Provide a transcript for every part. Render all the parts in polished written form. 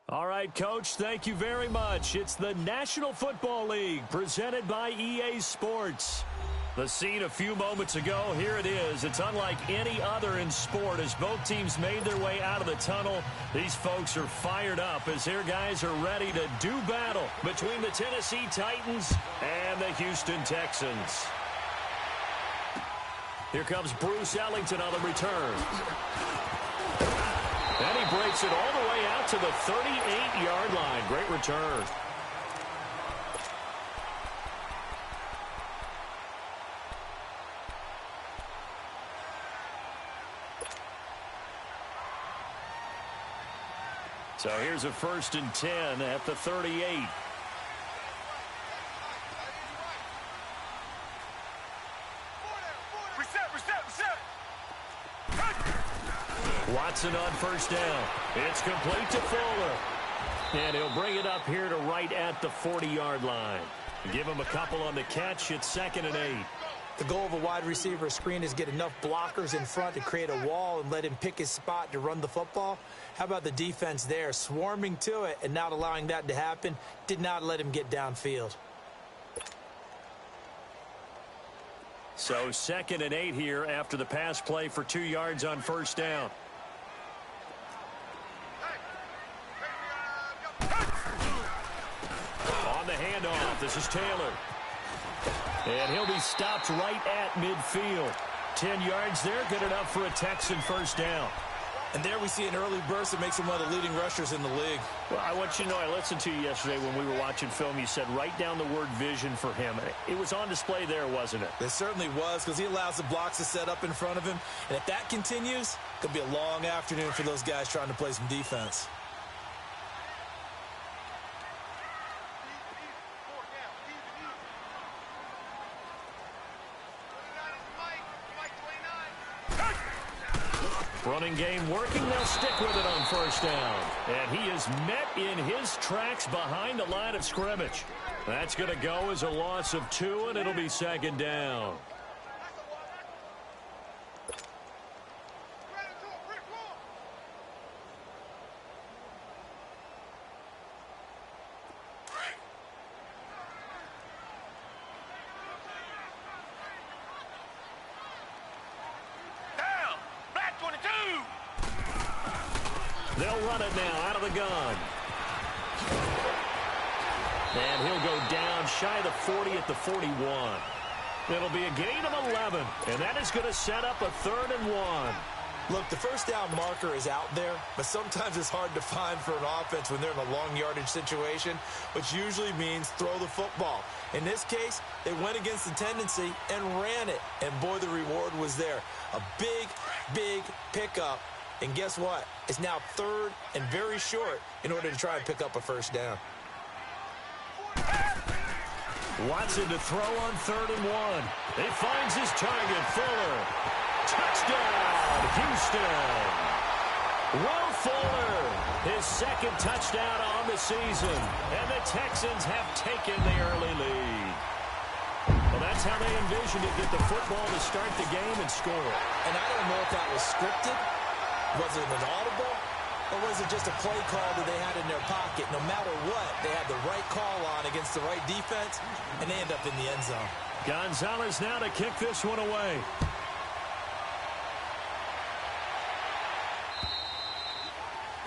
All right, Coach, thank you very much. It's the National Football League presented by EA Sports. The scene a few moments ago, here it is. It's unlike any other in sport as both teams made their way out of the tunnel. These folks are fired up as their guys are ready to do battle between the Tennessee Titans and the Houston Texans. Here comes Bruce Ellington on the return. And he breaks it all the way out to the 38-yard line. Great return. So here's a 1st and 10 at the 38. Watson on 1st down. It's complete to Fuller. And he'll bring it up here to right at the 40-yard line. Give him a couple on the catch. It's 2nd and 8. The goal of a wide receiver screen is get enough blockers in front to create a wall and let him pick his spot to run the football. How about the defense there, swarming to it and not allowing that to happen? Did not let him get downfield. So 2nd and 8 here after the pass play for 2 yards on 1st down. On the handoff, this is Taylor. And he'll be stopped right at midfield. 10 yards there, good enough for a Texan 1st down. And there we see an early burst that makes him one of the leading rushers in the league. Well, I want you to know, I listened to you yesterday when we were watching film. You said write down the word vision for him. It was on display there, wasn't it? It certainly was, because he allows the blocks to set up in front of him. And if that continues, it could be a long afternoon for those guys trying to play some defense. Running game working. They'll stick with it on 1st down. And he is met in his tracks behind the line of scrimmage. That's going to go as a loss of 2, and it'll be 2nd down. They'll run it now out of the gun. And he'll go down shy of the 40 at the 41. It'll be a gain of 11, and that is going to set up a 3rd and 1. Look, the 1st down marker is out there, but sometimes it's hard to find for an offense when they're in a long yardage situation, which usually means throw the football. In this case, they went against the tendency and ran it, and boy, the reward was there. A big, big pickup. And guess what? It's now 3rd and very short in order to try and pick up a 1st down. Watson to throw on 3rd and 1. He finds his target, Fuller. Touchdown, Houston. Will Fuller, his 2nd touchdown on the season. And the Texans have taken the early lead. Well, that's how they envisioned it, get the football to start the game and score. And I don't know if that was scripted. Was it an audible, or was it just a play call that they had in their pocket? No matter what, they had the right call on against the right defense, and they end up in the end zone. Gonzalez now to kick this one away.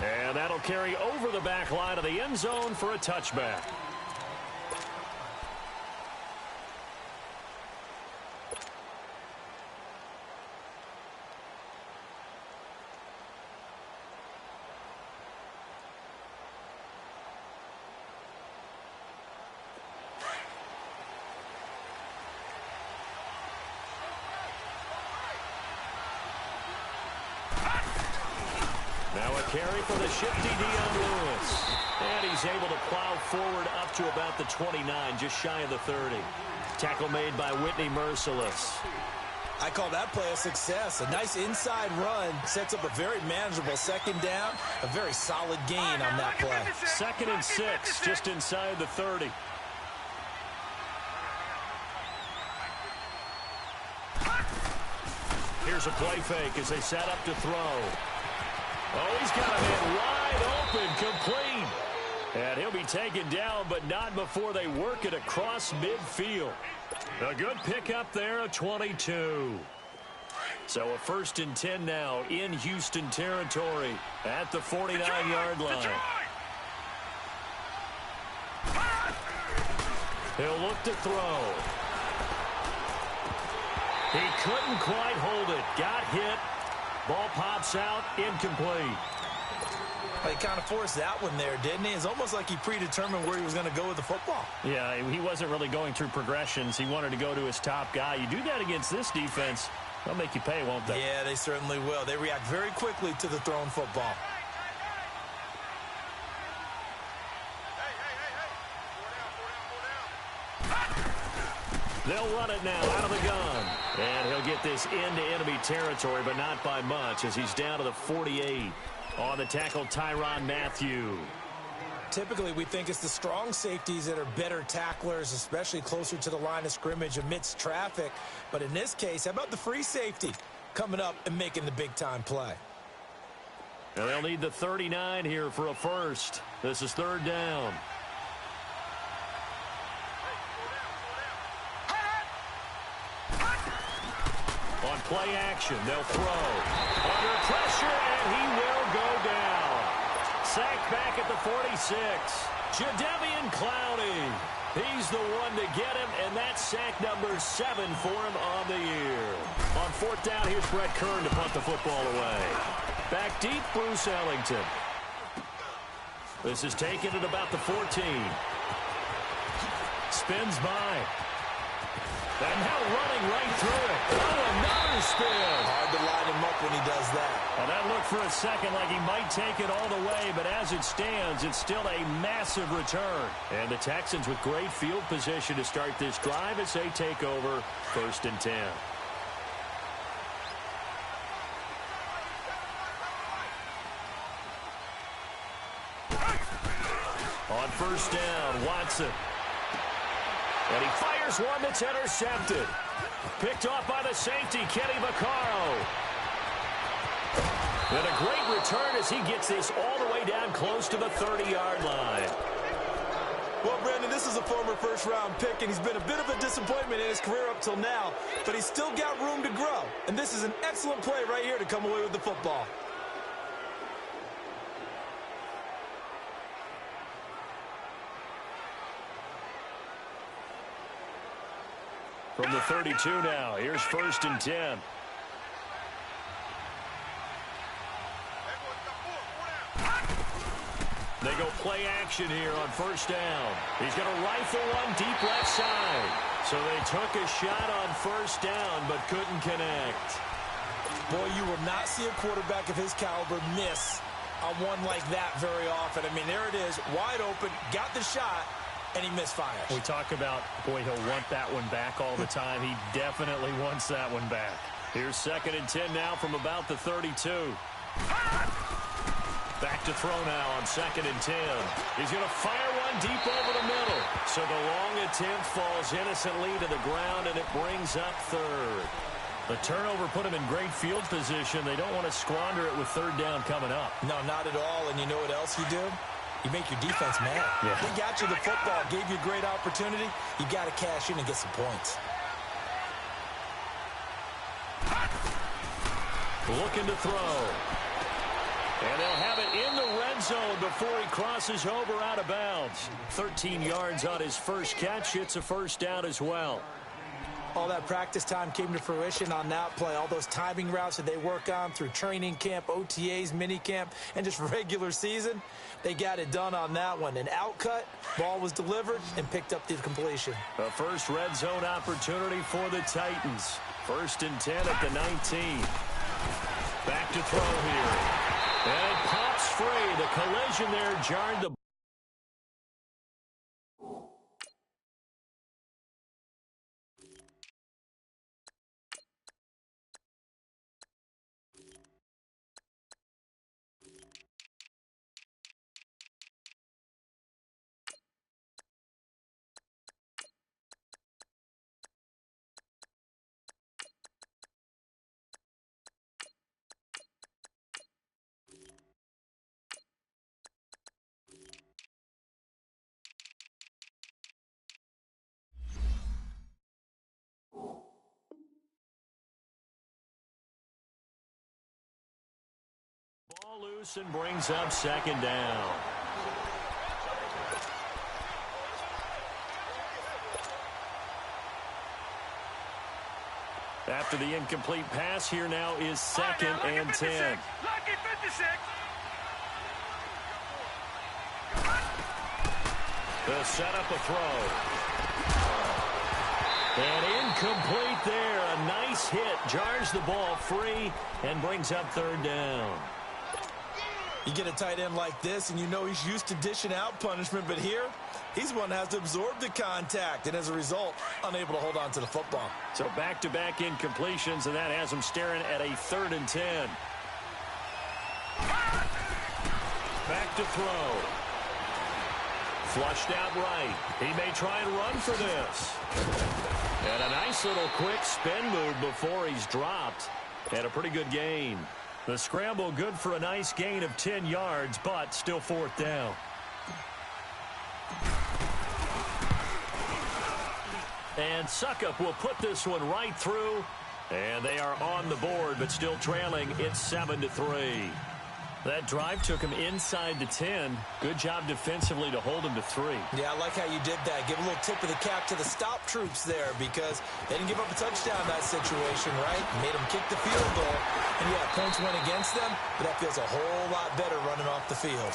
And that'll carry over the back line of the end zone for a touchback. Carry for the shifty Dion Lewis. And he's able to plow forward up to about the 29, just shy of the 30. Tackle made by Whitney Merciless. I call that play a success. A nice inside run sets up a very manageable 2nd down. A very solid gain on that play. 2nd and 6, just inside the 30. Here's a play fake as they set up to throw. Oh, he's got a man wide open, complete. And he'll be taken down, but not before they work it across midfield. A good pickup there, a 22. So a 1st and 10 now in Houston territory at the 49-yard line. He'll look to throw. He couldn't quite hold it. Got hit. Ball pops out, incomplete. He kind of forced that one there, didn't he? It's almost like he predetermined where he was going to go with the football. Yeah, he wasn't really going through progressions. He wanted to go to his top guy. You do that against this defense, they'll make you pay, won't they? Yeah, they certainly will. They react very quickly to the thrown football. They'll run it now out of the gun. And he'll get this into enemy territory, but not by much as he's down to the 48. On the tackle, Tyrann Mathieu. Typically, we think it's the strong safeties that are better tacklers, especially closer to the line of scrimmage amidst traffic. But in this case, how about the free safety coming up and making the big-time play? And they'll need the 39 here for a first. This is 3rd down. On play action, they'll throw. Under pressure, and he will go down. Sacked back at the 46. Jadeveon Clowney. He's the one to get him, and that's sack number 7 for him on the year. On 4th down, here's Brett Kern to punt the football away. Back deep, Bruce Ellington. This is taken at about the 14. Spins by. And now running right through it. Oh, another spin. Hard to line him up when he does that. Well, that looked for a second like he might take it all the way, but as it stands, it's still a massive return. And the Texans with great field position to start this drive as they take over 1st and 10. On 1st down, Watson. And he fires one that's intercepted. Picked off by the safety, Kenny Vaccaro. And a great return as he gets this all the way down close to the 30-yard line. Well, Brandon, this is a former first-round pick, and he's been a bit of a disappointment in his career up till now, but he's still got room to grow. And this is an excellent play right here to come away with the football. From the 32 now, here's 1st and 10. They go play action here on 1st down. He's going to rifle one deep left side. So they took a shot on 1st down, but couldn't connect. Boy, you will not see a quarterback of his caliber miss on one like that very often. I mean, there it is, wide open, got the shot, and he misfires. We talk about, boy, he'll want that one back all the time. He definitely wants that one back. Here's 2nd and 10 now from about the 32. Back to throw now on 2nd and 10. He's going to fire one deep over the middle. So the long attempt falls innocently to the ground, and it brings up 3rd. The turnover put him in great field position. They don't want to squander it with 3rd down coming up. No, not at all. And you know what else you do? You make your defense mad. Yeah. They got you the football, gave you a great opportunity. You got to cash in and get some points. Looking to throw. And they'll have it in the red zone before he crosses over out of bounds. 13 yards on his first catch. It's a 1st down as well. All that practice time came to fruition on that play. All those timing routes that they work on through training camp, OTAs, minicamp, and just regular season, they got it done on that one. An outcut, ball was delivered, and picked up the completion. A first red zone opportunity for the Titans. 1st and 10 at the 19. Back to throw here. And it pops free. The collision there jarred the loose and brings up second down. After the incomplete pass, here now is second and 10. They'll set up a throw. And incomplete there. A nice hit. Jars the ball free and brings up third down. You get a tight end like this, and you know he's used to dishing out punishment, but here, he's one that has to absorb the contact, and as a result, unable to hold on to the football. So back-to-back incompletions, and that has him staring at a 3rd and 10. Back to throw. Flushed out right. He may try and run for this. And a nice little quick spin move before he's dropped. And a pretty good gain. The scramble good for a nice gain of 10 yards, but still 4th down. And Suckup will put this one right through. And they are on the board, but still trailing. It's 7-3. That drive took him inside the 10. Good job defensively to hold him to 3. Yeah, I like how you did that. Give a little tip of the cap to the stop troops there because they didn't give up a touchdown in that situation, right? Made them kick the field goal. And, yeah, points went against them, but that feels a whole lot better running off the field.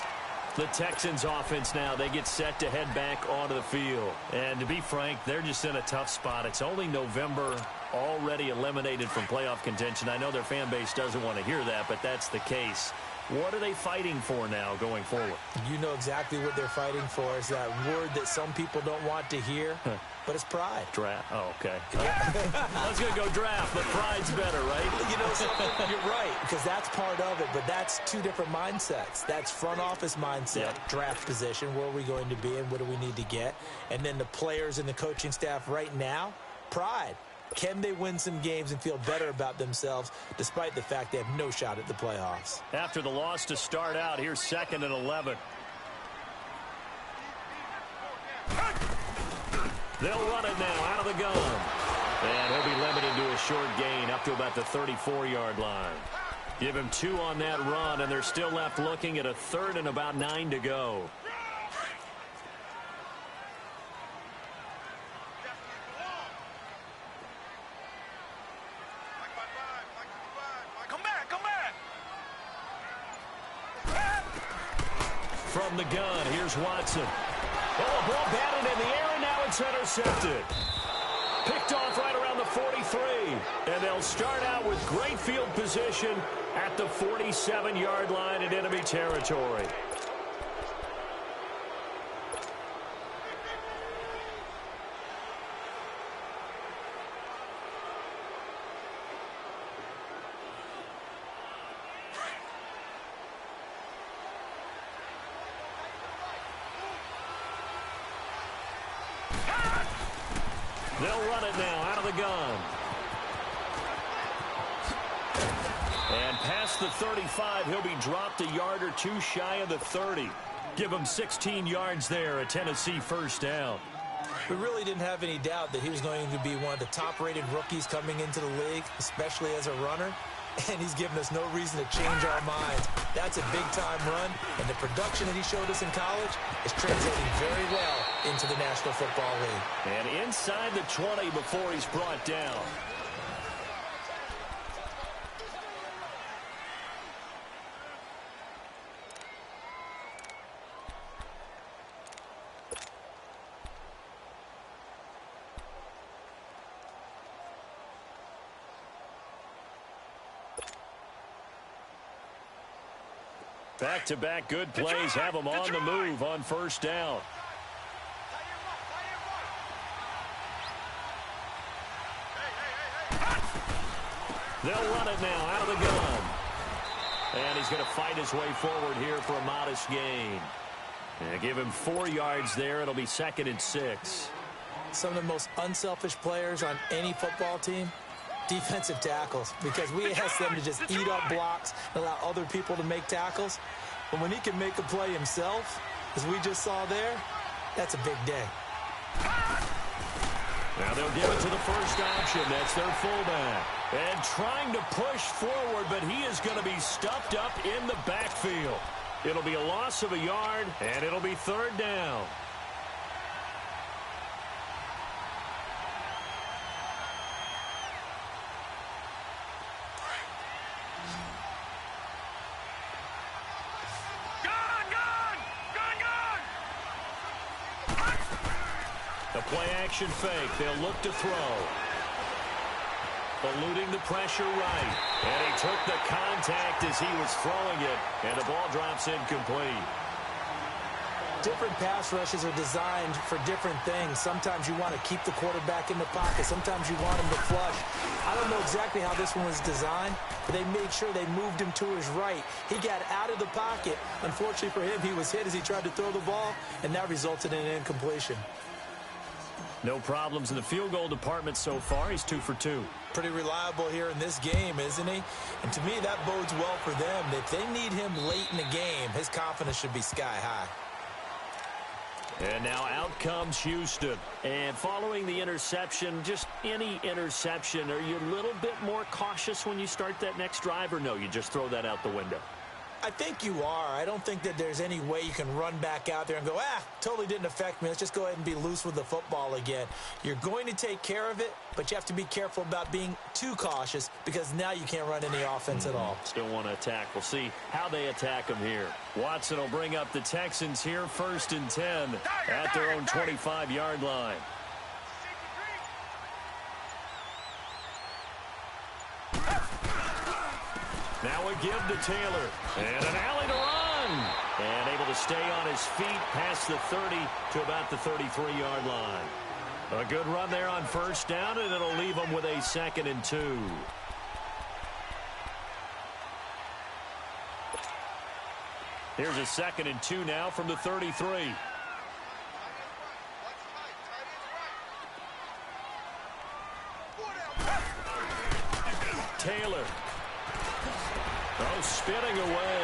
The Texans offense now, they get set to head back onto the field. And to be frank, they're just in a tough spot. It's only November, already eliminated from playoff contention. I know their fan base doesn't want to hear that, but that's the case. What are they fighting for now going forward? You know exactly what they're fighting for. Is that word that some people don't want to hear, but it's pride. Draft. Oh, okay. I was going to go draft, but pride's better, right? You know something? You're right, because that's part of it, but that's two different mindsets. That's front office mindset, draft position, where are we going to be and what do we need to get? And then the players and the coaching staff right now, pride. Can they win some games and feel better about themselves despite the fact they have no shot at the playoffs? After the loss to start out, here's 2nd and 11. They'll run it now out of the gun. And he'll be limited to a short gain up to about the 34-yard line. Give him 2 on that run, and they're still left looking at a 3rd and about 9 to go. From the gun, here's Watson. Oh, a ball batted in the air, and now it's intercepted. Picked off right around the 43. And they'll start out with great field position at the 47-yard line in enemy territory. They'll run it now out of the gun. And past the 35, he'll be dropped a yard or 2 shy of the 30. Give him 16 yards there, a Tennessee first down. We really didn't have any doubt that he was going to be one of the top-rated rookies coming into the league, especially as a runner. And he's given us no reason to change our minds. That's a big-time run, and the production that he showed us in college is translating very well into the National Football League. And inside the 20 before he's brought down. Back-to-back good plays have them on the move on first down. They'll run it now out of the gun. And he's going to fight his way forward here for a modest gain. And give him 4 yards there. It'll be 2nd and 6. Some of the most unselfish players on any football team, defensive tackles, because we ask them to just eat up blocks and allow other people to make tackles. But when he can make a play himself, as we just saw there, that's a big day. Now they'll give it to the first option. That's their fullback. And trying to push forward, but he is going to be stuffed up in the backfield. It'll be a loss of a yard, and it'll be third down. The play-action fake. They'll look to throw. Eluding the pressure right. And he took the contact as he was throwing it. And the ball drops incomplete. Different pass rushes are designed for different things. Sometimes you want to keep the quarterback in the pocket. Sometimes you want him to flush. I don't know exactly how this one was designed, but they made sure they moved him to his right. He got out of the pocket. Unfortunately for him, he was hit as he tried to throw the ball, and that resulted in an incompletion. No problems in the field goal department so far. He's 2 for 2. Pretty reliable here in this game, isn't he? And to me, that bodes well for them. If they need him late in the game, his confidence should be sky high. And now out comes Houston. And following the interception, just any interception, are you a little bit more cautious when you start that next drive, or no, you just throw that out the window? I think you are. I don't think that there's any way you can run back out there and go, totally didn't affect me. Let's just go ahead and be loose with the football again. You're going to take care of it, but you have to be careful about being too cautious because now you can't run any offense at all. Still want to attack. We'll see how they attack them here. Watson will bring up the Texans here 1st and 10 at their own 25-yard line. Now a give to Taylor. And an alley to run. And able to stay on his feet past the 30 to about the 33-yard line. A good run there on 1st down, and it'll leave him with a 2nd and 2. Here's a 2nd and 2 now from the 33. Taylor. Oh, spinning away.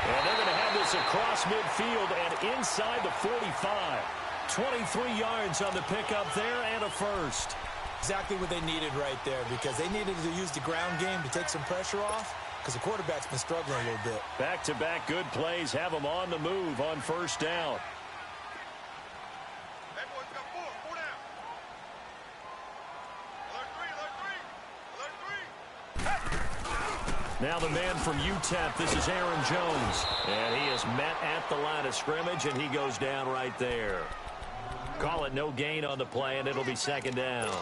And they're going to have this across midfield and inside the 45. 23 yards on the pickup there and a first. Exactly what they needed right there because they needed to use the ground game to take some pressure off because the quarterback's been struggling a little bit. Back-to-back good plays have them on the move on 1st down. Now the man from UTEP, this is Aaron Jones. And he is met at the line of scrimmage, and he goes down right there. Call it no gain on the play, and it'll be 2nd down.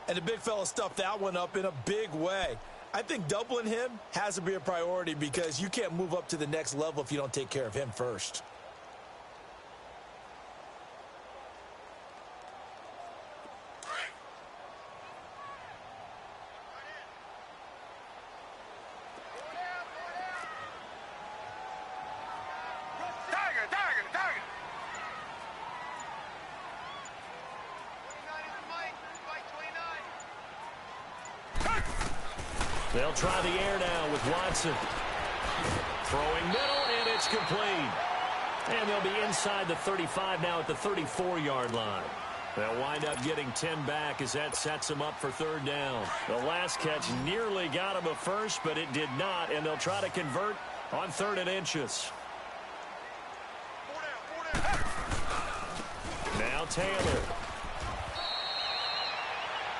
And the big fella stuffed that one up in a big way. I think doubling him has to be a priority because you can't move up to the next level if you don't take care of him first. They'll try the air now with Watson. Throwing middle, and it's complete. And they'll be inside the 35 now at the 34-yard line. They'll wind up getting 10 back as that sets them up for 3rd down. The last catch nearly got him a first, but it did not, and they'll try to convert on 3rd and inches. Now Taylor.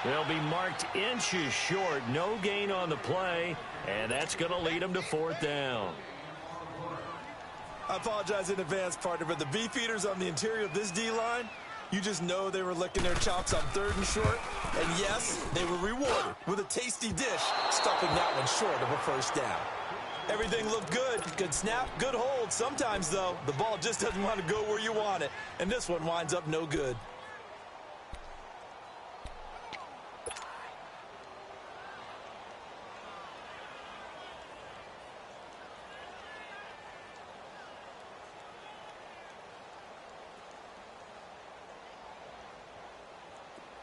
They'll be marked inches short. No gain on the play, and that's going to lead them to 4th down. I apologize in advance, partner, but the beefeaters on the interior of this D-line, you just know they were licking their chops on 3rd and short. And yes, they were rewarded with a tasty dish, stuffing that one short of a 1st down. Everything looked good. Good snap, good hold. Sometimes, though, the ball just doesn't want to go where you want it. And this one winds up no good.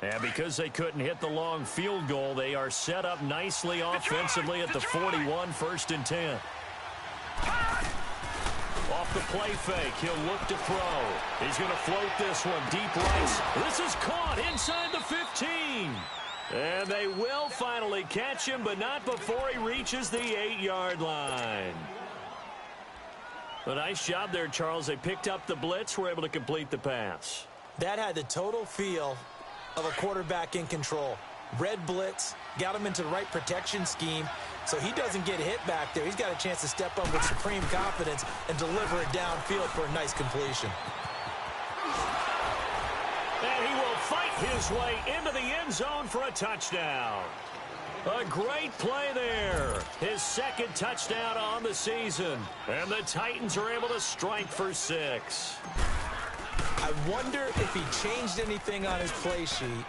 And because they couldn't hit the long field goal, they are set up nicely offensively at the 41, 1st and 10. Off the play fake, he'll look to throw. He's going to float this one deep right. This is caught inside the 15. And they will finally catch him, but not before he reaches the 8-yard line. A nice job there, Charles. They picked up the blitz, were able to complete the pass. That had the total feel of a quarterback in control. Red blitz, got him into the right protection scheme, so he doesn't get hit back there. He's got a chance to step up with supreme confidence and deliver it downfield for a nice completion. And he will fight his way into the end zone for a touchdown. A great play there. His second touchdown on the season. And the Titans are able to strike for 6. I wonder if he changed anything on his play sheet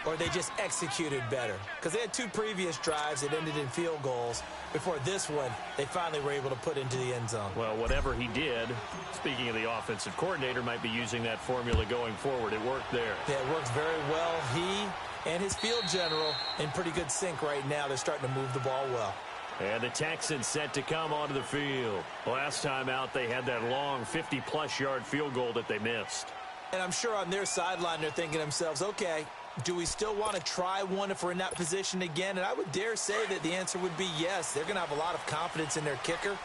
or they just executed better. Because they had 2 previous drives that ended in field goals. Before this one, they finally were able to put into the end zone. Well, whatever he did, speaking of the offensive coordinator, might be using that formula going forward. It worked there. Yeah, it works very well. He and his field general in pretty good sync right now. They're starting to move the ball well. And the Texans set to come onto the field. Last time out, they had that long 50-plus yard field goal that they missed. And I'm sure on their sideline, they're thinking to themselves, okay, do we still want to try one if we're in that position again? And I would dare say that the answer would be yes. They're going to have a lot of confidence in their kicker.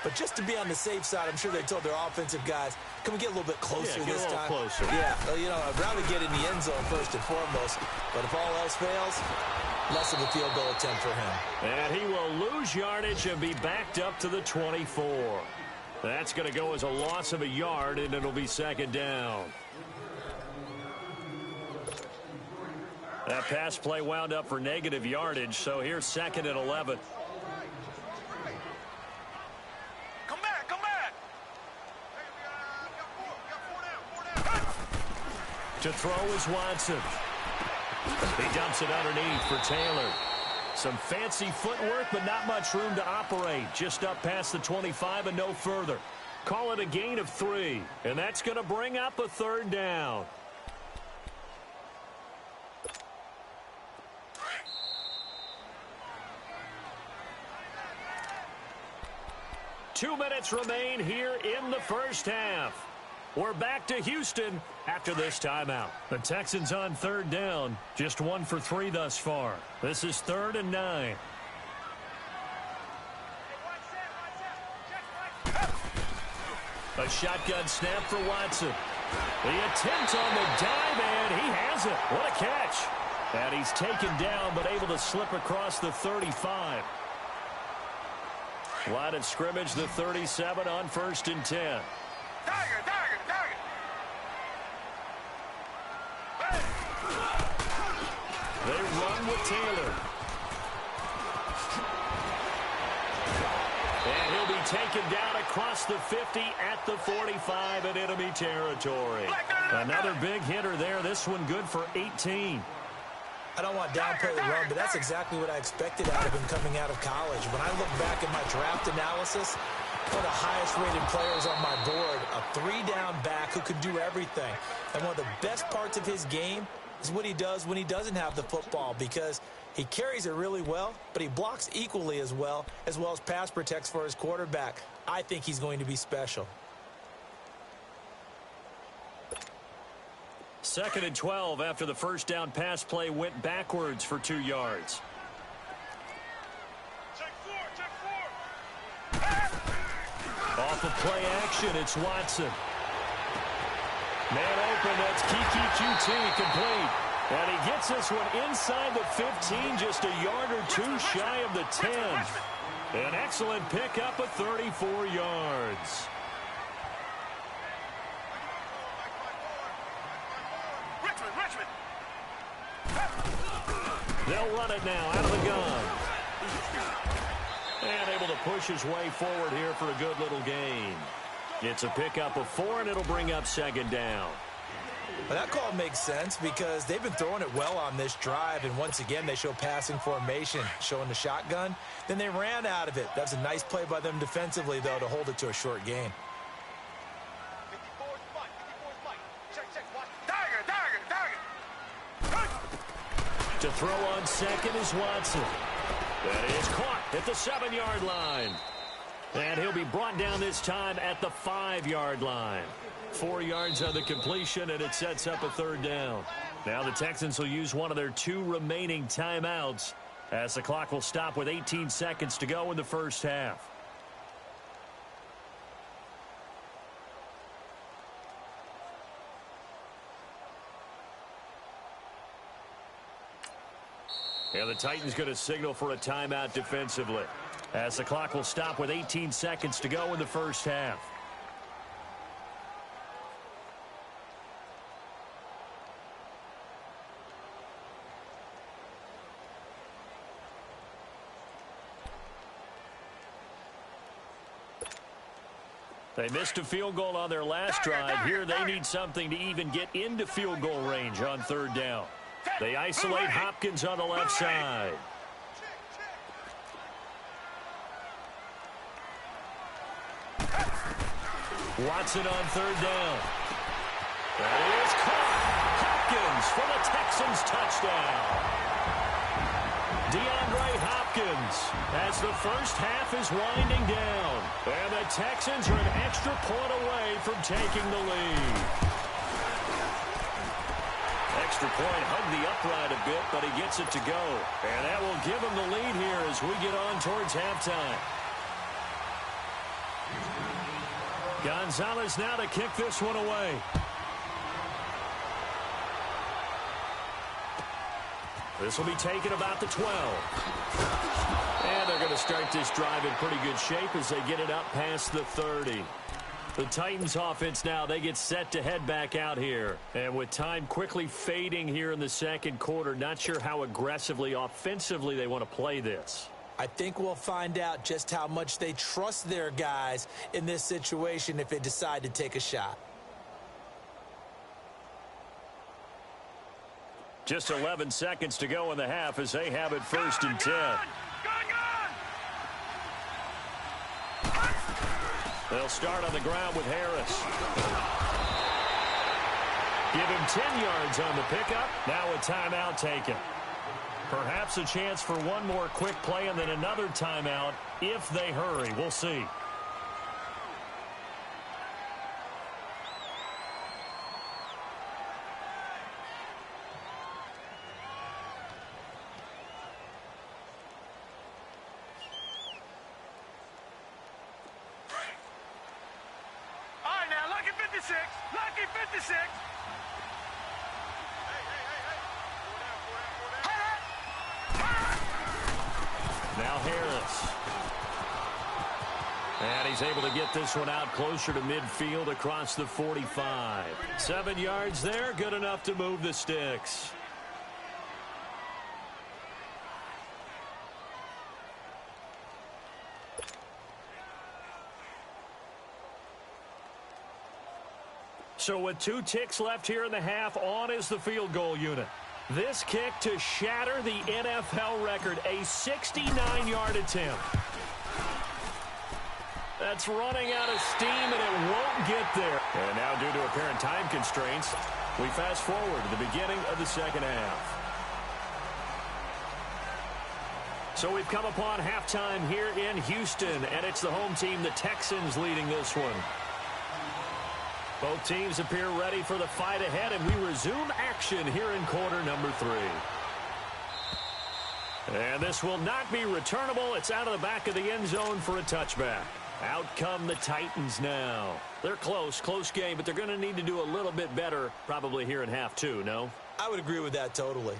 But just to be on the safe side, I'm sure they told their offensive guys, can we get a little bit closer this time? Closer. Yeah, well, you know, I'd rather get in the end zone first and foremost. But if all else fails, less of a field goal attempt for him. And he will lose yardage and be backed up to the 24. That's going to go as a loss of a yard, and it'll be second down. That pass play wound up for negative yardage, so here's second and 11. Come back. To throw is Watson. He dumps it underneath for Taylor. Some fancy footwork, but not much room to operate. Just up past the 25 and no further. Call it a gain of 3, and that's going to bring up a third down. Two minutes remain here in the first half. We're back to Houston after this timeout. The Texans on third down, just 1 for 3 thus far. This is 3rd and 9. A shotgun snap for Watson. The attempt on the dive, and he has it. What a catch. And he's taken down, but able to slip across the 35. Line of scrimmage, the 37 on 1st and 10. Tiger. They run with Taylor. And he'll be taken down across the 50 at the 45 in enemy territory. Another big hitter there. This one good for 18. I don't want to downplay the run, but that's exactly what I expected out of him coming out of college. When I look back at my draft analysis, one of the highest-rated players on my board, a 3-down back who could do everything. And one of the best parts of his game is what he does when he doesn't have the football, because he carries it really well, but he blocks equally as well as pass protects for his quarterback. I think he's going to be special. 2nd and 12 after the first down pass play went backwards for 2 yards. Check four. Off of play action, it's Watson. Man open, that's Wk10 complete. And he gets this one inside the 15, just a yard or 2 shy of the 10. An excellent pickup of 34 yards. Richmond. They'll run it now out of the gun. And able to push his way forward here for a good little gain. It's a pickup of 4, and it'll bring up second down. Well, that call makes sense because they've been throwing it well on this drive, and once again they show passing formation, showing the shotgun. Then they ran out of it. That was a nice play by them defensively, though, to hold it to a short gain. To throw on second is Watson. That is caught at the 7-yard line. And he'll be brought down this time at the 5-yard line. 4 yards on the completion, and it sets up a third down. Now the Texans will use one of their 2 remaining timeouts as the clock will stop with 18 seconds to go in the first half. And the Titans going to signal for a timeout defensively as the clock will stop with 18 seconds to go in the first half. They missed a field goal on their last drive. Here they need something to even get into field goal range on third down. They isolate Hopkins on the left side. Watson on third down. That is caught. Hopkins for the Texans touchdown. DeAndre Hopkins as the first half is winding down. And the Texans are an extra point away from taking the lead. Extra point hugged the upright a bit, but he gets it to go. And that will give him the lead here as we get on towards halftime. Gonzalez now to kick this one away. This will be taken about the 12. And they're going to start this drive in pretty good shape as they get it up past the 30. The Titans offense now, they get set to head back out here. And with time quickly fading here in the second quarter, not sure how aggressively, offensively they want to play this. I think we'll find out just how much they trust their guys in this situation if they decide to take a shot. Just 11 seconds to go in the half as they have it first and 10. They'll start on the ground with Harris. Give him 10 yards on the pickup. Now a timeout taken. Perhaps a chance for one more quick play and then another timeout if they hurry. We'll see. Lucky 56. Now Harris. And he's able to get this one out closer to midfield across the 45. 7 yards there, good enough to move the sticks. So with 2 ticks left here in the half, on is the field goal unit. This kick to shatter the NFL record, a 69-yard attempt. That's running out of steam, and it won't get there. And now, due to apparent time constraints, we fast forward to the beginning of the second half. So we've come upon halftime here in Houston, and it's the home team, the Texans, leading this one. Both teams appear ready for the fight ahead, and we resume action here in quarter number 3. And this will not be returnable. It's out of the back of the end zone for a touchback. Out come the Titans now. They're close game, but they're going to need to do a little bit better probably here in half 2, no? I would agree with that totally.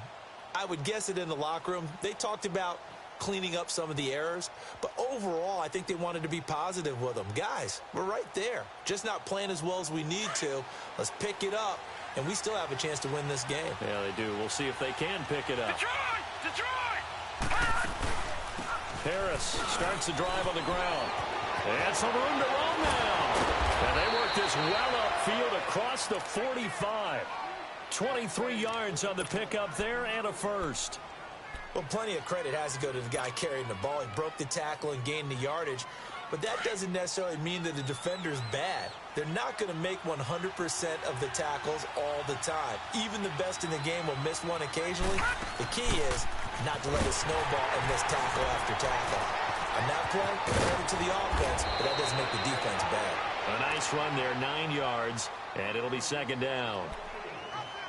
I would guess it in the locker room. They talked about cleaning up some of the errors, but overall I think they wanted to be positive with them. Guys, we're right there, just not playing as well as we need to. Let's pick it up, and we still have a chance to win this game. Yeah, they do. We'll see if they can pick it up. Detroit! Harris starts the drive on the ground. And some room to run now. And they work this well upfield across the 45. 23 yards on the pickup there and a first. Well, plenty of credit has to go to the guy carrying the ball. He broke the tackle and gained the yardage. But that doesn't necessarily mean that the defender's bad. They're not going to make 100% of the tackles all the time. Even the best in the game will miss one occasionally. The key is not to let it snowball and miss tackle after tackle. On that play, credit to the offense, but that doesn't make the defense bad. A nice run there, 9 yards, and it'll be second down.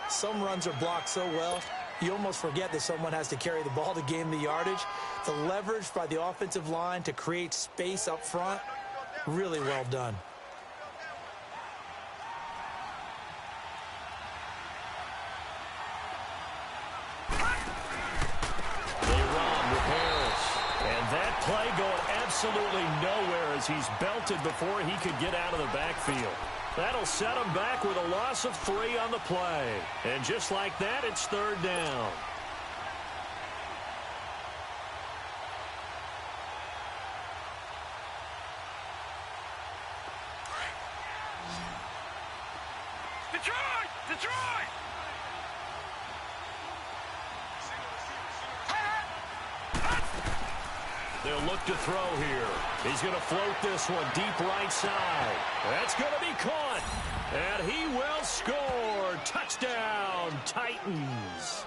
Some runs are blocked so well, you almost forget that someone has to carry the ball to gain the yardage. The leverage by the offensive line to create space up front, really well done. That play going absolutely nowhere as he's belted before he could get out of the backfield. That'll set him back with a loss of 3 on the play. And just like that, it's third down. Detroit! Detroit! They'll look to throw here. He's going to float this one deep right side. That's going to be caught. And he will score. Touchdown, Titans.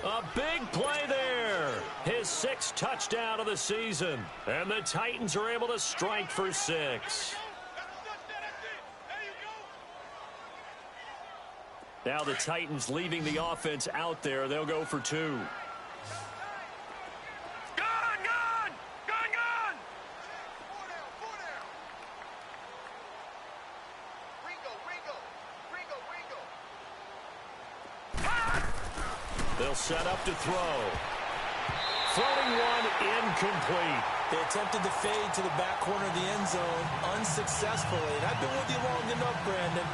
A big play there. His 6th touchdown of the season. And the Titans are able to strike for 6. Now the Titans leaving the offense out there. They'll go for 2. They'll set up to throw. Floating one, incomplete. They attempted to fade to the back corner of the end zone unsuccessfully. And I've been with you long enough, Brandon.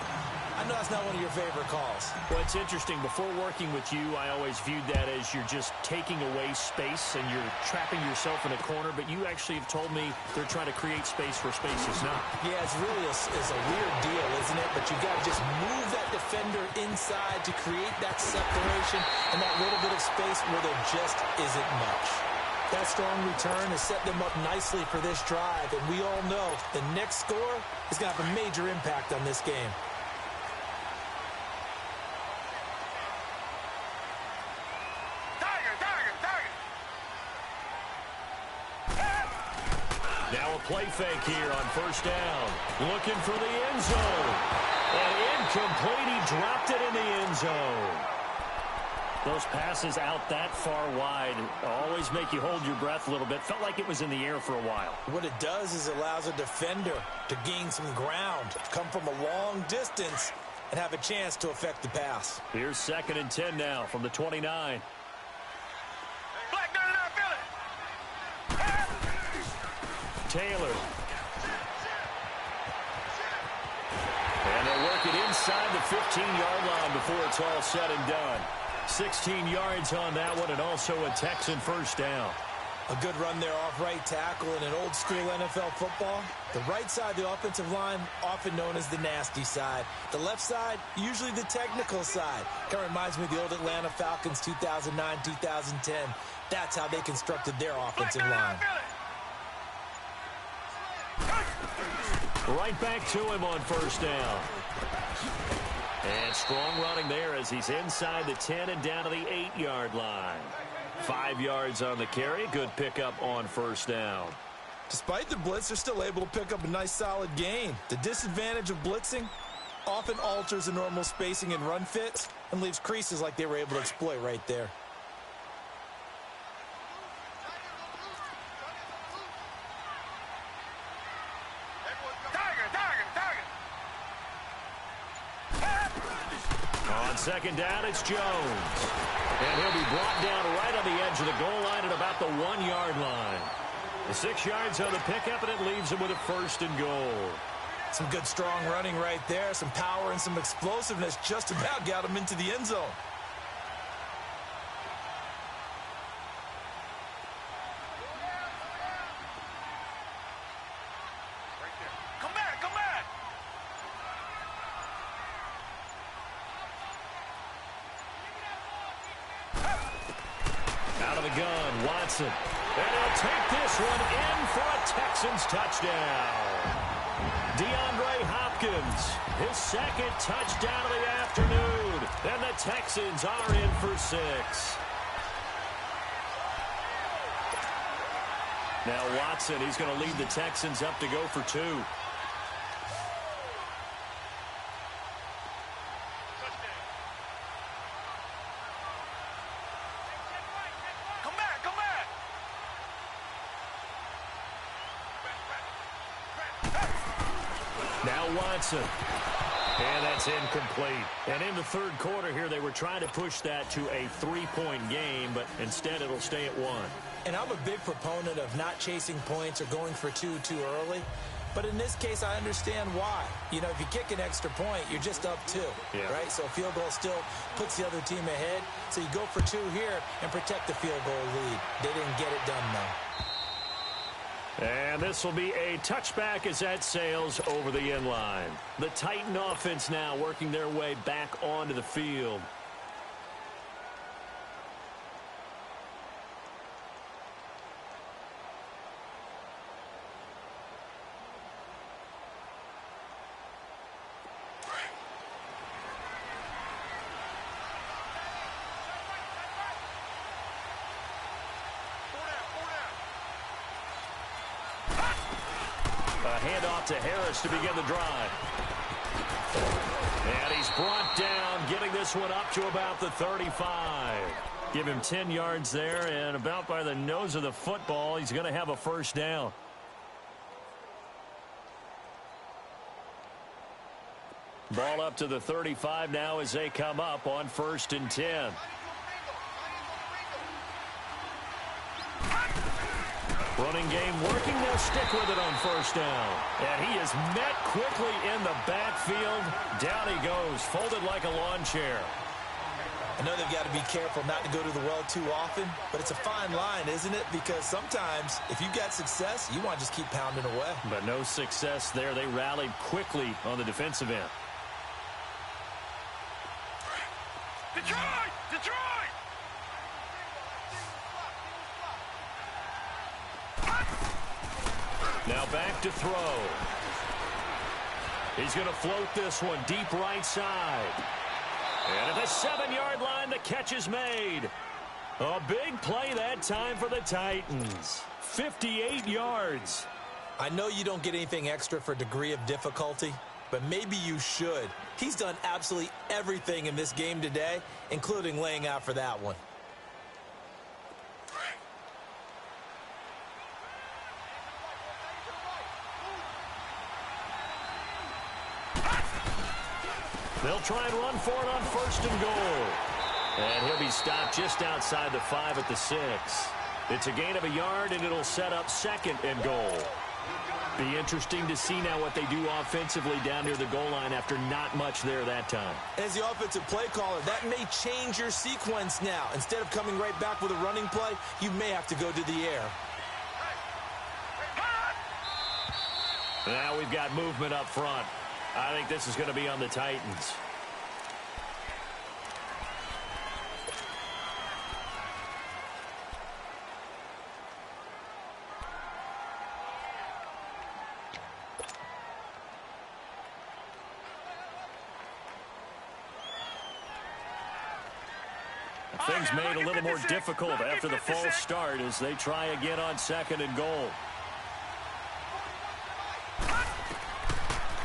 I know that's not one of your favorite calls. Well, it's interesting. Before working with you, I always viewed that as you're just taking away space and you're trapping yourself in a corner. But you actually have told me they're trying to create space where space is not. Yeah, it's really a weird deal, isn't it? But you got to just move that defender inside to create that separation and that little bit of space where there just isn't much. That strong return has set them up nicely for this drive. And we all know the next score is going to have a major impact on this game. Now a play fake here on first down. Looking for the end zone. And incomplete. He dropped it in the end zone. Those passes out that far wide always make you hold your breath a little bit. Felt like it was in the air for a while. What it does is allows a defender to gain some ground, come from a long distance, and have a chance to affect the pass. Here's 2nd and 10 now from the 29. Taylor. And they'll work it inside the 15-yard line before it's all said and done. 16 yards on that one, and also a Texan first down. A good run there off right tackle in an old-school NFL football. The right side of the offensive line, often known as the nasty side. The left side, usually the technical side. Kind of reminds me of the old Atlanta Falcons 2009-2010. That's how they constructed their offensive line. Right back to him on first down. And strong running there as he's inside the 10 and down to the 8-yard line. 5 yards on the carry. Good pickup on first down. Despite the blitz, they're still able to pick up a nice solid gain. The disadvantage of blitzing often alters the normal spacing and run fits and leaves creases like they were able to exploit right there. On second down, it's Jones. And he'll be brought down right on the edge of the goal line at about the 1-yard line. The 6 yards on the pickup, and it leaves him with a 1st and goal. Some good strong running right there. Some power and some explosiveness just about got him into the end zone. And he'll take this one in for a Texans touchdown. DeAndre Hopkins, his 2nd touchdown of the afternoon. And the Texans are in for 6. Now Watson, he's going to lead the Texans up to go for 2. Come back, come back. Now Watson. And that's incomplete. And in the third quarter here, they were trying to push that to a 3-point game, but instead it'll stay at 1. And I'm a big proponent of not chasing points or going for 2 too early. But in this case, I understand why. You know, if you kick an extra point, you're just up 2, right? So a field goal still puts the other team ahead. So you go for 2 here and protect the field goal lead. They didn't get it done, though. And this will be a touchback as that sails over the end line. The Titan offense now working their way back onto the field. Handoff to Harris to begin the drive. And he's brought down, getting this one up to about the 35. Give him 10 yards there, and about by the nose of the football, he's going to have a first down. Ball up to the 35 now as they come up on 1st and 10. Running game working. They'll stick with it on 1st down. And he is met quickly in the backfield. Down he goes, folded like a lawn chair. I know they've got to be careful not to go to the well too often, but it's a fine line, isn't it? Because sometimes if you've got success, you want to just keep pounding away. But no success there. They rallied quickly on the defensive end. Detroit! Detroit! Now back to throw. He's going to float this one deep right side. And at the 7-yard line, the catch is made. A big play that time for the Titans. 58 yards. I know you don't get anything extra for degree of difficulty, but maybe you should. He's done absolutely everything in this game today, including laying out for that one. They'll try and run for it on 1st and goal. And he'll be stopped just outside the 5 at the 6. It's a gain of a yard, and it'll set up 2nd and goal. Be interesting to see now what they do offensively down near the goal line after not much there that time. As the offensive play caller, that may change your sequence now. Instead of coming right back with a running play, you may have to go to the air. Now we've got movement up front. I think this is going to be on the Titans. Things made a little more difficult after the false start as they try again on 2nd and goal.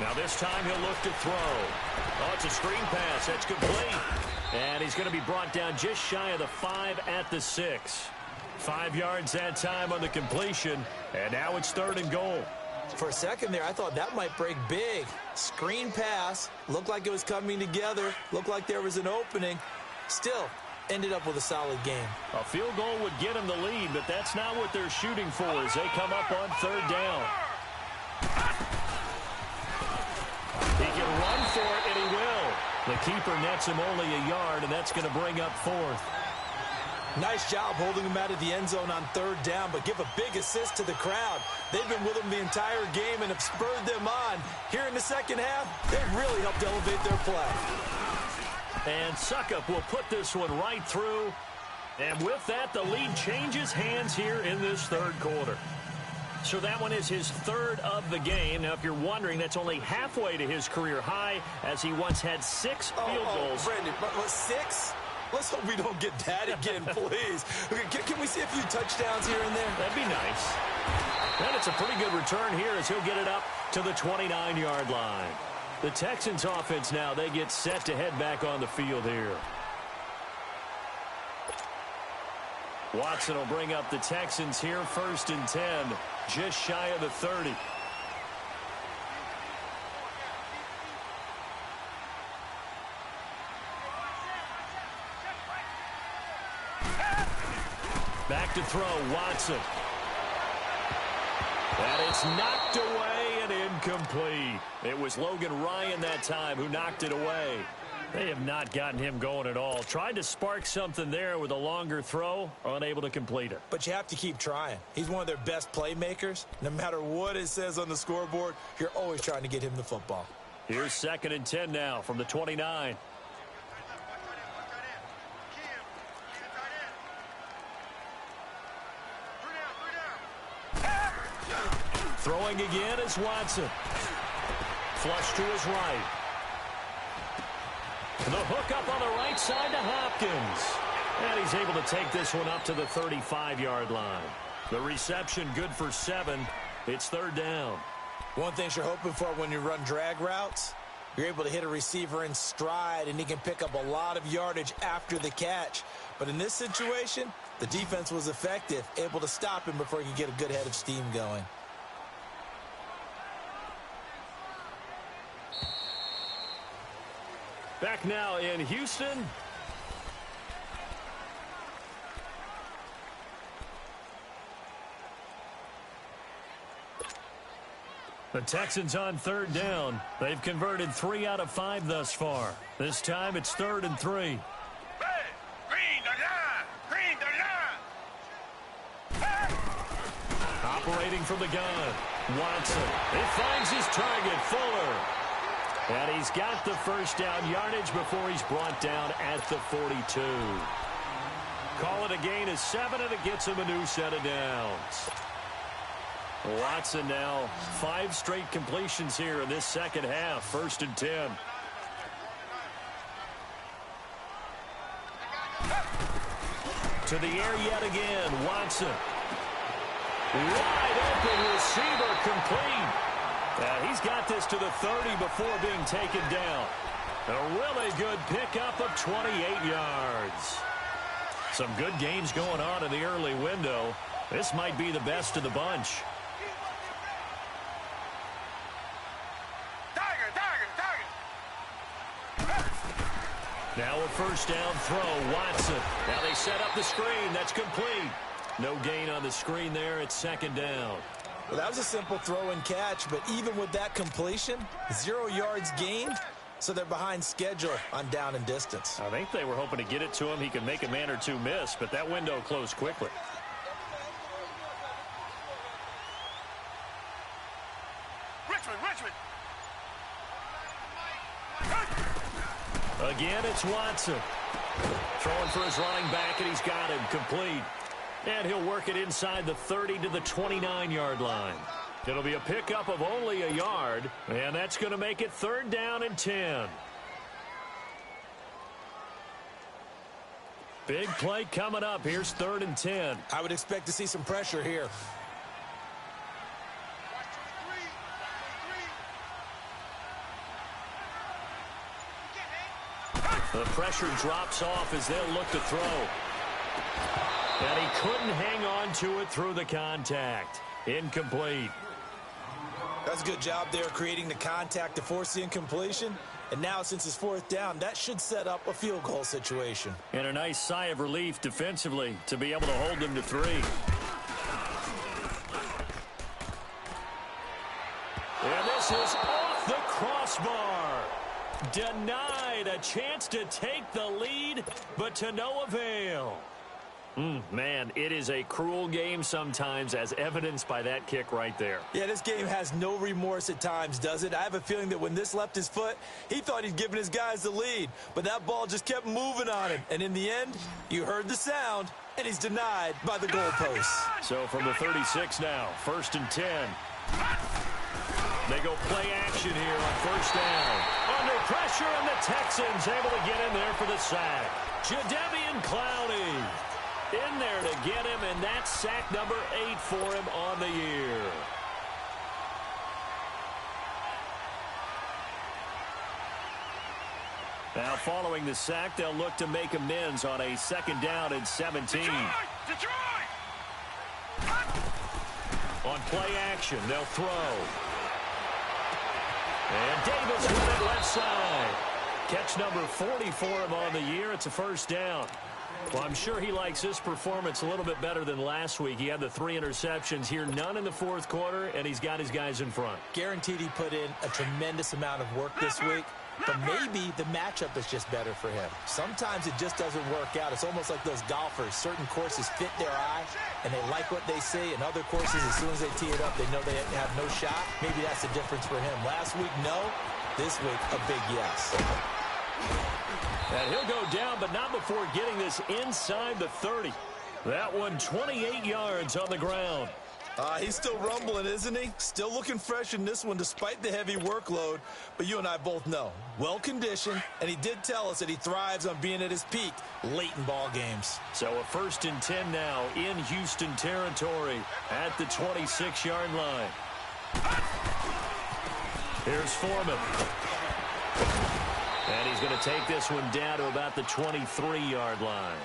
Now this time he'll look to throw. Oh, it's a screen pass. That's complete. And he's going to be brought down just shy of the 5 at the 6. 5 yards that time on the completion. And now it's 3rd and goal. For a second there, I thought that might break big. Screen pass. Looked like it was coming together. Looked like there was an opening. Still, ended up with a solid game. A field goal would get them the lead, but that's not what they're shooting for as they come up on 3rd down. He can run for it, and he will. The keeper nets him only a yard, and that's going to bring up 4th. Nice job holding him out of the end zone on 3rd down, but give a big assist to the crowd. They've been with him the entire game and have spurred them on. Here in the second half, they've really helped elevate their play. And Suckup will put this one right through. And with that, the lead changes hands here in this 3rd quarter. So that one is his 3rd of the game. Now, if you're wondering, that's only halfway to his career high, as he once had 6 field goals. Brendan, but 6? Let's hope we don't get that again, please. Okay, can we see a few touchdowns here and there? That'd be nice. And it's a pretty good return here as he'll get it up to the 29-yard line. The Texans offense now, they get set to head back on the field here. Watson will bring up the Texans here, 1st and 10, just shy of the 30. Back to throw, Watson. And it's knocked away and incomplete. It was Logan Ryan that time who knocked it away. They have not gotten him going at all. Tried to spark something there with a longer throw, unable to complete it. But you have to keep trying. He's one of their best playmakers. No matter what it says on the scoreboard, you're always trying to get him the football. Here's 2nd and 10 now from the 29. Throwing again is Watson. Flush to his right. The hook up on the right side to Hopkins. And he's able to take this one up to the 35-yard line. The reception good for 7. It's 3rd down. One thing you're hoping for when you run drag routes, you're able to hit a receiver in stride, and he can pick up a lot of yardage after the catch. But in this situation, the defense was effective, able to stop him before he could get a good head of steam going. Back now in Houston. The Texans on 3rd down. They've converted 3 out of 5 thus far. This time it's 3rd and 3. Red, green, the line. Green, the line. Operating from the gun. Watson. He finds his target, Fuller. And he's got the 1st down yardage before he's brought down at the 42. Call it a gain of 7, and it gets him a new set of downs. Watson now 5 straight completions here in this second half. 1st and 10. To the air yet again. Watson. Wide open receiver, complete. He's got this to the 30 before being taken down. A really good pickup of 28 yards. Some good games going on in the early window. This might be the best of the bunch. Now a 1st down throw, Watson. Now they set up the screen. That's complete. No gain on the screen there. It's 2nd down. Well, that was a simple throw and catch, but even with that completion, 0 yards gained, so they're behind schedule on down and distance. I think they were hoping to get it to him. He could make a man or two miss, but that window closed quickly. Richmond. Again, it's Watson. Throwing for his running back, and he's got him complete. And he'll work it inside the 30 to the 29-yard line. It'll be a pickup of only a yard, and that's going to make it 3rd down and 10. Big play coming up. Here's 3rd and 10. I would expect to see some pressure here. The pressure drops off as they'll look to throw. And he couldn't hang on to it through the contact. Incomplete. That's a good job there creating the contact to force the incompletion. And now since it's 4th down, that should set up a field goal situation. And a nice sigh of relief defensively to be able to hold them to 3. And this is off the crossbar. Denied a chance to take the lead, but to no avail. Man, it is a cruel game sometimes, as evidenced by that kick right there. Yeah, this game has no remorse at times, does it? I have a feeling that when this left his foot, he thought he'd given his guys the lead. But that ball just kept moving on him. And in the end, you heard the sound, and he's denied by the goalposts. So from the 36 now, 1st and 10. They go play action here on first down. Under pressure, and the Texans able to get in there for the sack. Jadeveon Clowney in there to get him, and that's sack number 8 for him on the year. Now, following the sack, they'll look to make amends on a second down and 17. Detroit! On play action, they'll throw. And Davis with it left side. Catch number 40 for him on the year. It's a first down. Well, I'm sure he likes this performance a little bit better than last week. He had the 3 interceptions here, none in the fourth quarter, and he's got his guys in front. Guaranteed he put in a tremendous amount of work this week, but maybe the matchup is just better for him. Sometimes it just doesn't work out. It's almost like those golfers. Certain courses fit their eye, and they like what they see, and other courses, as soon as they tee it up, they know they have no shot. Maybe that's the difference for him. Last week, no. This week, a big yes. And he'll go down, but not before getting this inside the 30. That one 28 yards on the ground. He's still rumbling, isn't he? Still looking fresh in this one despite the heavy workload. But you and I both know, well-conditioned, and he did tell us that he thrives on being at his peak late in ball games. So a 1st and 10 now in Houston territory at the 26-yard line. Here's Foreman. And he's going to take this one down to about the 23-yard line.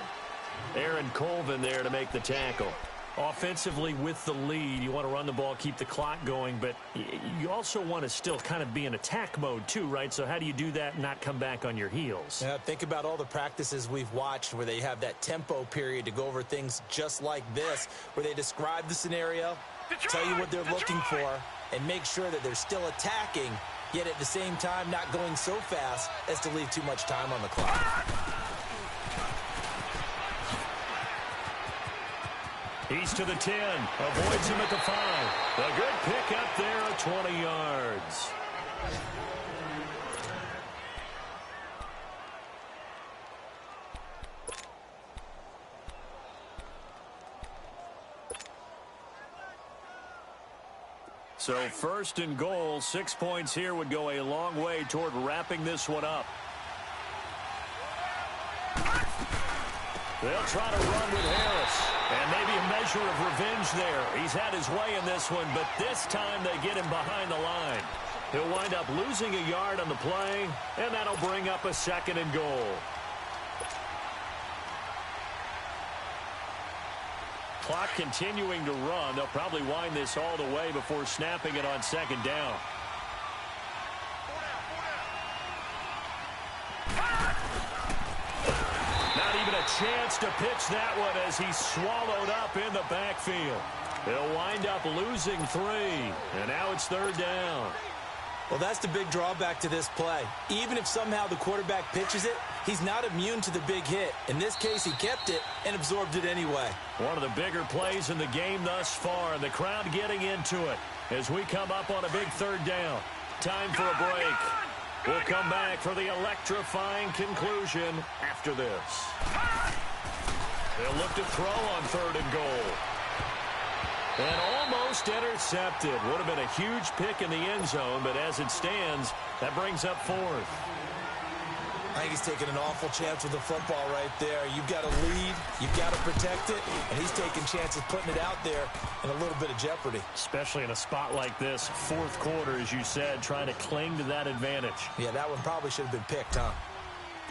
Aaron Colvin there to make the tackle. Offensively with the lead, you want to run the ball, keep the clock going, but you also want to still kind of be in attack mode too, right? So how do you do that and not come back on your heels? Yeah, think about all the practices we've watched where they have that tempo period to go over things just like this, where they describe the scenario, tell you what they're looking for, and make sure that they're still attacking, yet at the same time not going so fast as to leave too much time on the clock. He's to the 10, avoids him at the 5. A good pick up there at 20 yards. So 1st and goal, 6 points here would go a long way toward wrapping this one up. They'll try to run with Harris. And maybe a measure of revenge there. He's had his way in this one, but this time they get him behind the line. He'll wind up losing a yard on the play, and that'll bring up a 2nd and goal. Clock continuing to run. They'll probably wind this all the way before snapping it on 2nd down. Chance to pitch that one as he's swallowed up in the backfield. He'll wind up losing 3, and now it's 3rd down. Well, that's the big drawback to this play. Even if somehow the quarterback pitches it, he's not immune to the big hit. In this case, he kept it and absorbed it anyway. One of the bigger plays in the game thus far, and the crowd getting into it as we come up on a big 3rd down. Time for a break. We'll come back for the electrifying conclusion after this. They'll look to throw on 3rd and goal. And almost intercepted. Would have been a huge pick in the end zone, but as it stands, that brings up 4th. I think he's taking an awful chance with the football right there. You've got to lead, you've got to protect it, and he's taking chances putting it out there in a little bit of jeopardy. Especially in a spot like this, 4th quarter, as you said, trying to cling to that advantage. Yeah, that one probably should have been picked, huh?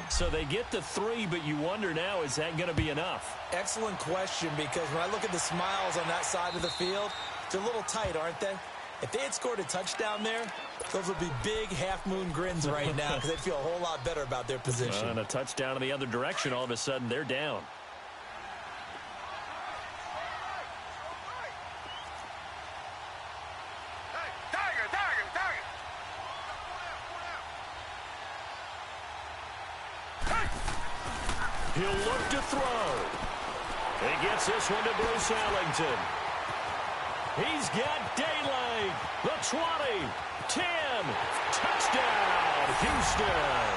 So they get the 3, but you wonder now, is that going to be enough? Excellent question, because when I look at the smiles on that side of the field, they're a little tight, aren't they? If they had scored a touchdown there, those would be big half-moon grins right now because they'd feel a whole lot better about their position. And a touchdown in the other direction, all of a sudden, they're down. He'll look to throw. He gets this one to Bruce Ellington. He's got daylight. The 20, 10, touchdown, Houston.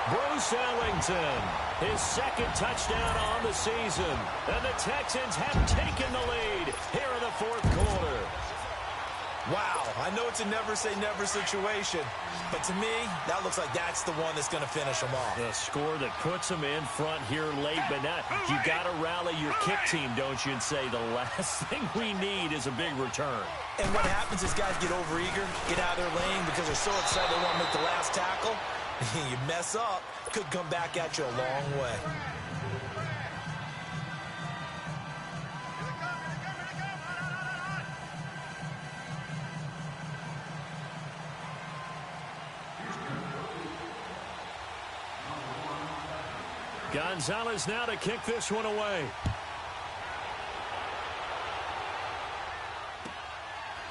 Bruce Ellington, his 2nd touchdown on the season. And the Texans have taken the lead here in the 4th quarter. Wow, I know it's a never-say-never situation, but to me, that looks like that's the one that's going to finish them off. The score that puts them in front here late, but now you got to rally your kick team, don't you, and say the last thing we need is a big return. And what happens is guys get overeager, get out of their lane because they're so excited they want to make the last tackle. You mess up, could come back at you a long way. Gonzalez now to kick this one away.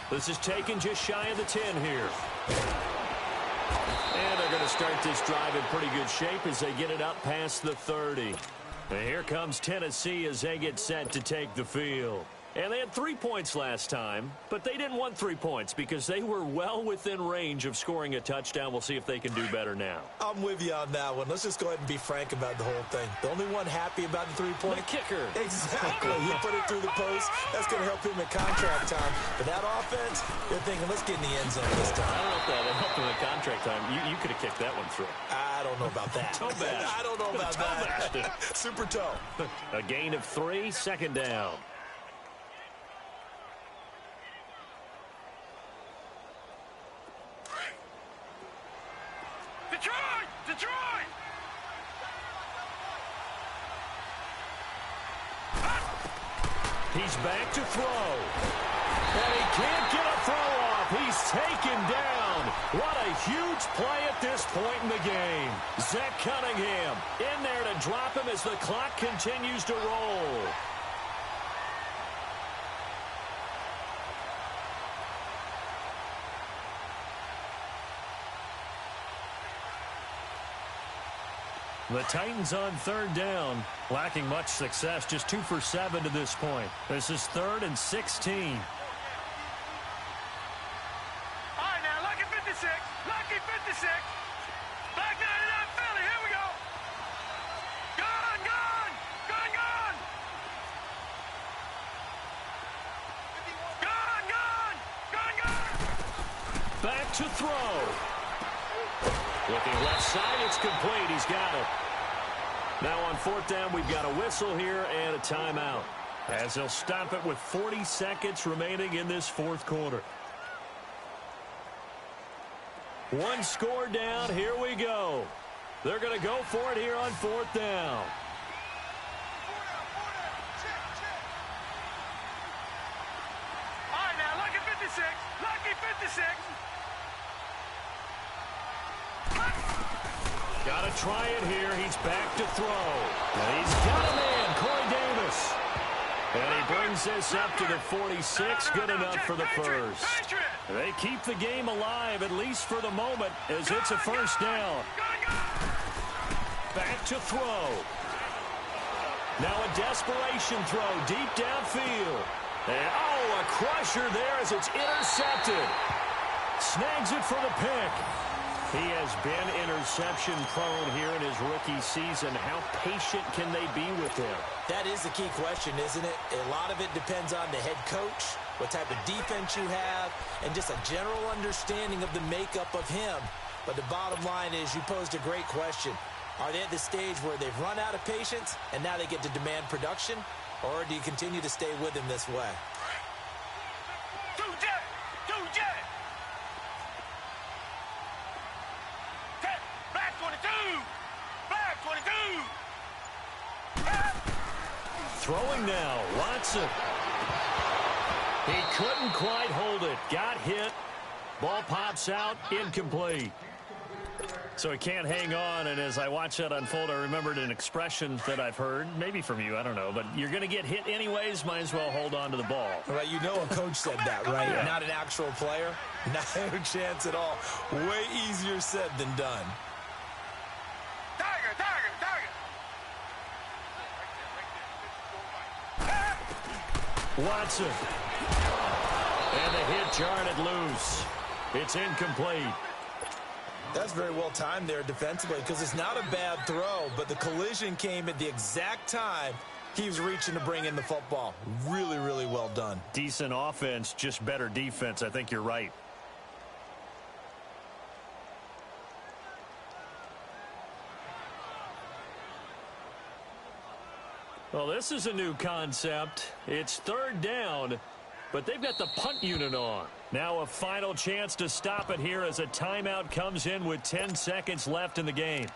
This is taken just shy of the 10 here. And they're going to start this drive in pretty good shape as they get it up past the 30. And here comes Tennessee as they get set to take the field. And they had 3 points last time, but they didn't want 3 points because they were well within range of scoring a touchdown. We'll see if they can do better now. I'm with you on that one. Let's just go ahead and be frank about the whole thing. The only one happy about the three-point kicker. Exactly. He put it through the post. That's going to help him in contract time. But that offense, they're thinking, let's get in the end zone this time. I don't know if that helped him in contract time. You could have kicked that one through. I don't know about that. Toe bash. I don't know about that. Super toe. A gain of 3, second down. Detroit! Detroit! He's back to throw. And he can't get a throw off. He's taken down. What a huge play at this point in the game. Zach Cunningham in there to drop him as the clock continues to roll. The Titans on third down, lacking much success, just 2 for 7 to this point. This is 3rd and 16. All right, now, lucky 56. Lucky 56. Black 99 Philly. Here we go. Gone, gone. Gone, gone. Gone, gone. Gone, gone. Back to throw. Looking left side, it's complete. He's got it. Now on 4th down, we've got a whistle here and a timeout, as they'll stop it with 40 seconds remaining in this 4th quarter. 1 score down. Here we go. They're going to go for it here on 4th down. All right, now, lucky 56. Lucky 56. Got to try it here. He's back to throw. And he's got a man, Corey Davis. And he brings this up to the 46. Good enough for the first. They keep the game alive, at least for the moment, as it's a first down. Back to throw. Now a desperation throw deep downfield. And, oh, a crusher there as it's intercepted. Snags it for the pick. He has been interception-prone here in his rookie season. How patient can they be with him? That is the key question, isn't it? A lot of it depends on the head coach, what type of defense you have, and just a general understanding of the makeup of him. But the bottom line is you posed a great question. Are they at the stage where they've run out of patience and now they get to demand production? Or do you continue to stay with him this way? Two jet! Two jet! Black 22! Black 22! Throwing now, Watson. He couldn't quite hold it. Got hit. Ball pops out, incomplete. So he can't hang on, and as I watched that unfold, I remembered an expression that I've heard, maybe from you, I don't know, but you're going to get hit anyways, might as well hold on to the ball. Right, you know a coach said that, right? Yeah. Not an actual player. Not a chance at all. Way easier said than done. Tiger, tiger, tiger! Watson. And the hit jarred it loose. It's incomplete. That's very well timed there defensively because it's not a bad throw, but the collision came at the exact time He was reaching to bring in the football. Really, really well done. Decent offense, just better defense. I think you're right. Well, this is a new concept. It's third down, but they've got the punt unit on. Now a final chance to stop it here as a timeout comes in with 10 seconds left in the game.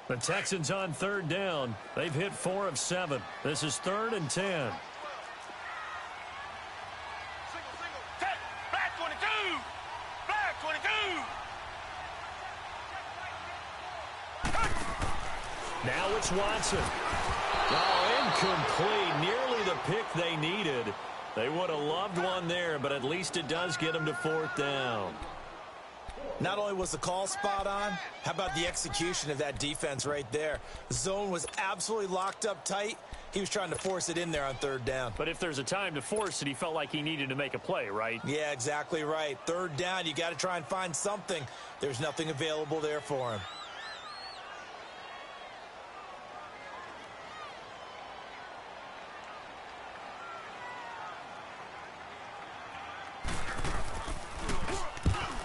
The Texans on third down. They've hit 4 of 7. This is 3rd and 10. Set. Black 22. Black 22. Now it's Watson. Oh, incomplete. Nearly the pick they needed. They would have loved one there, but at least it does get them to 4th down. Not only was the call spot on, how about the execution of that defense right there? The zone was absolutely locked up tight. He was trying to force it in there on 3rd down. But if there's a time to force it, he felt like he needed to make a play, right? Yeah, exactly right. 3rd down, you got to try and find something. There's nothing available there for him.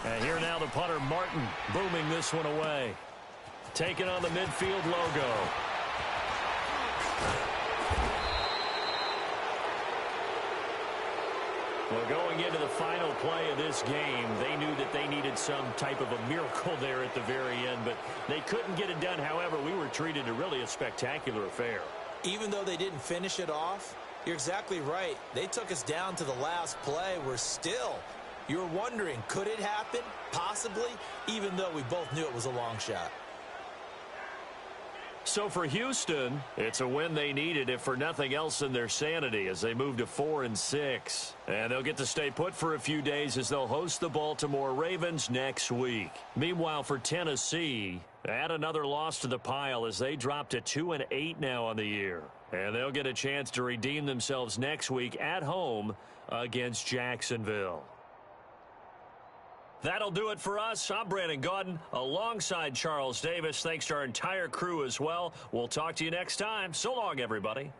And here now the punter, Martin, booming this one away. Taking on the midfield logo. Well, going into the final play of this game, they knew that they needed some type of a miracle there at the very end, but they couldn't get it done. However, we were treated to really a spectacular affair. Even though they didn't finish it off, you're exactly right. They took us down to the last play. We're still... You're wondering, could it happen? Possibly, even though we both knew it was a long shot. So for Houston, it's a win they needed, if for nothing else than their sanity, as they move to 4 and 6. And they'll get to stay put for a few days as they'll host the Baltimore Ravens next week. Meanwhile, for Tennessee, add another loss to the pile as they drop to 2 and 8 now on the year. And they'll get a chance to redeem themselves next week at home against Jacksonville. That'll do it for us. I'm Brandon Gaudin alongside Charles Davis. Thanks to our entire crew as well. We'll talk to you next time. So long, everybody.